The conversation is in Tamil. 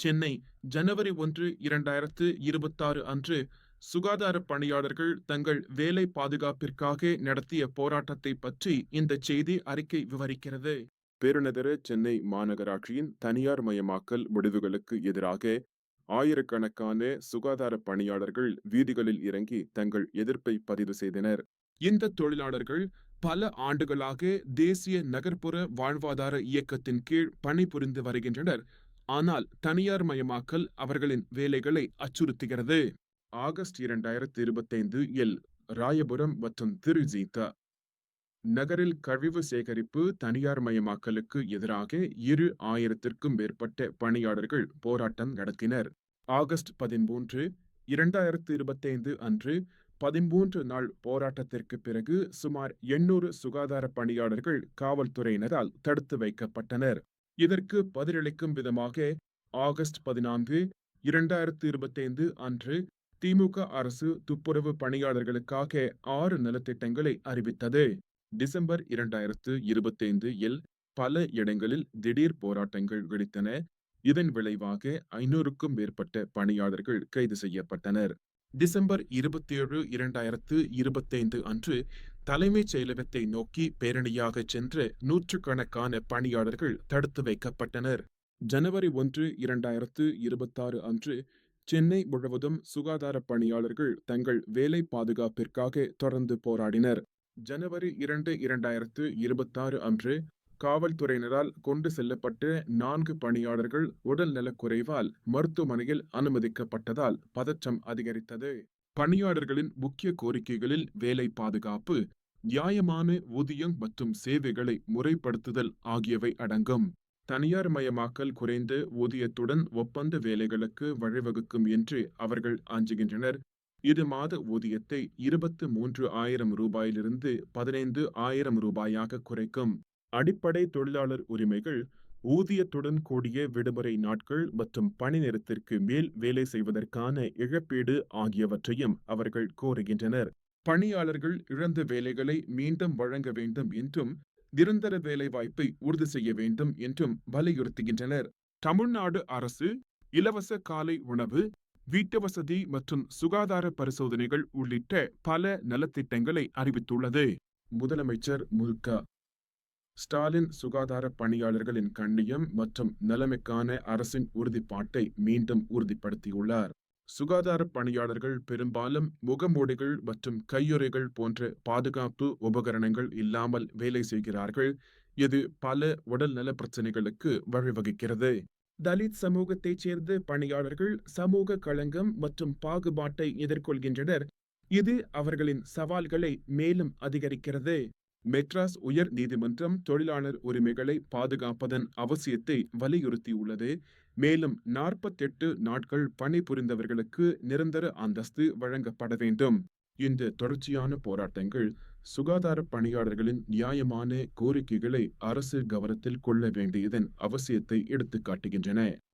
சென்னை ஜனவரி 1, 2026 அன்று சுகாதார பணியாளர்கள் தங்கள் வேலை பாதுகாப்பிற்காக நடத்திய போராட்டத்தை பற்றி இந்த செய்தி அறிக்கை விவரிக்கிறது. பெருநகர சென்னை மாநகராட்சியின் தனியார் மயமாக்கல் முடிவுகளுக்கு எதிராக ஆயிரக்கணக்கான சுகாதார பணியாளர்கள் வீதிகளில் இறங்கி தங்கள் எதிர்ப்பை பதிவு செய்தனர். இந்த தொழிலாளர்கள் பல ஆண்டுகளாக தேசிய நகர்ப்புற வாழ்வாதார இயக்கத்தின் கீழ் பணிபுரிந்து வருகின்றனர். ஆனால் தனியார் மயமாக்கல் அவர்களின் வேலைகளை அச்சுறுத்துகிறது. ஆகஸ்ட் 2025 இல் ராயபுரம் மற்றும் திருஜிதா நகரில் கழிவு சேகரிப்பு தனியார் மயமாக்கலுக்கு எதிராக 2000க்கும் மேற்பட்ட பணியாளர்கள் போராட்டம் நடத்தினர். ஆகஸ்ட் 13, 2025 அன்று 13 நாள் போராட்டத்திற்கு பிறகு சுமார் 800 சுகாதார பணியாளர்கள் காவல்துறையினரால் தடுத்து வைக்கப்பட்டனர். இதற்கு பதிலளிக்கும் விதமாக ஆகஸ்ட் 14, 2025 அன்று திமுக அரசு துப்புரவு பணியாளர்களுக்காக 6 நலத்திட்டங்களை அறிவித்தது. டிசம்பர் 2025 இல் பல இடங்களில் திடீர் போராட்டங்கள் வெடித்தன. இதன் விளைவாக 500க்கும் மேற்பட்ட பணியாளர்கள் கைது செய்யப்பட்டனர். டிசம்பர் 27, 2025 அன்று தலைமைச் செயலகத்தை நோக்கி பேரணியாக சென்ற நூற்றுக்கணக்கான பணியாளர்கள் தடுத்து வைக்கப்பட்டனர். ஜனவரி 1, 2026 அன்று சென்னை முழுவதும் சுகாதார பணியாளர்கள் தங்கள் வேலை பாதுகாப்பிற்காக தொடர்ந்து போராடினர். ஜனவரி 2, 2026 அன்று காவல்துறையினரால் கொண்டு செல்லப்பட்ட 4 பணியாளர்கள் உடல் நலக்குறைவால் மருத்துவமனையில் அனுமதிக்கப்பட்டதால் பதற்றம் அதிகரித்தது. பணியாளர்களின் முக்கிய கோரிக்கைகளில் வேலை பாதுகாப்பு, நியாயமான ஊதியம் மற்றும் சேவைகளை முறைப்படுத்துதல் ஆகியவை அடங்கும். தனியார் மயமாக்கல் குறைந்த ஊதியத்துடன் ஒப்பந்த வேலைகளுக்கு வழிவகுக்கும் என்று அவர்கள் அஞ்சுகின்றனர். இது மாத ஊதியத்தை 23,000 ரூபாயிலிருந்து 15,000 ரூபாயாக குறைக்கும். அடிப்படை தொழிலாளர் உரிமைகள், ஊதியத்துடன் கூடிய விடுமுறை நாட்கள் மற்றும் பணி நேரத்திற்கு மேல் வேலை செய்வதற்கான இழப்பீடு ஆகியவற்றையும் அவர்கள் கோருகின்றனர். பணியாளர்கள் இழந்த வேலைகளை மீண்டும் வழங்க வேண்டும் என்றும் நிரந்தர வேலை வாய்ப்பை உறுதி செய்ய வேண்டும் என்றும் வலியுறுத்துகின்றனர். தமிழ்நாடு அரசு இலவச காலை உணவு, வீட்டுவசதி மற்றும் சுகாதார பரிசோதனைகள் உள்ளிட்ட பல நலத்திட்டங்களை அறிவித்துள்ளது. முதலமைச்சர் மு.க. ஸ்டாலின் சுகாதார பணியாளர்களின் கண்ணியம் மற்றும் நலனுக்கான அரசின் உறுதிப்பாட்டை மீண்டும் உறுதிப்படுத்தியுள்ளார். சுகாதார பணியாளர்கள் பெரும்பாலும் முகமூடிகள் மற்றும் கையுறைகள் போன்ற பாதுகாப்பு உபகரணங்கள் இல்லாமல் வேலை செய்கிறார்கள். இது பல உடல்நல பிரச்சனைகளுக்கு வழிவகுக்கிறது. தலித் சமூகத்தைச் சேர்ந்த பணியாளர்கள் சமூக களங்கம் மற்றும் பாகுபாட்டை எதிர்கொள்கின்றனர். இது அவர்களின் சவால்களை மேலும் அதிகரிக்கிறது. மெட்ராஸ் உயர் நீதிமன்றம் தொழிலாளர் உரிமைகளை பாதுகாப்பதன் அவசியத்தை வலியுறுத்தியுள்ளது. மேலும் 48 நாட்கள் பணிபுரிந்தவர்களுக்கு நிரந்தர அந்தஸ்து வழங்கப்பட வேண்டும். இந்த தொடர்ச்சியான போராட்டங்கள் சுகாதார பணியாளர்களின் நியாயமான கோரிக்கைகளை அரசு கவனத்தில் கொள்ள வேண்டியதன் அவசியத்தை எடுத்துக்காட்டுகின்றன.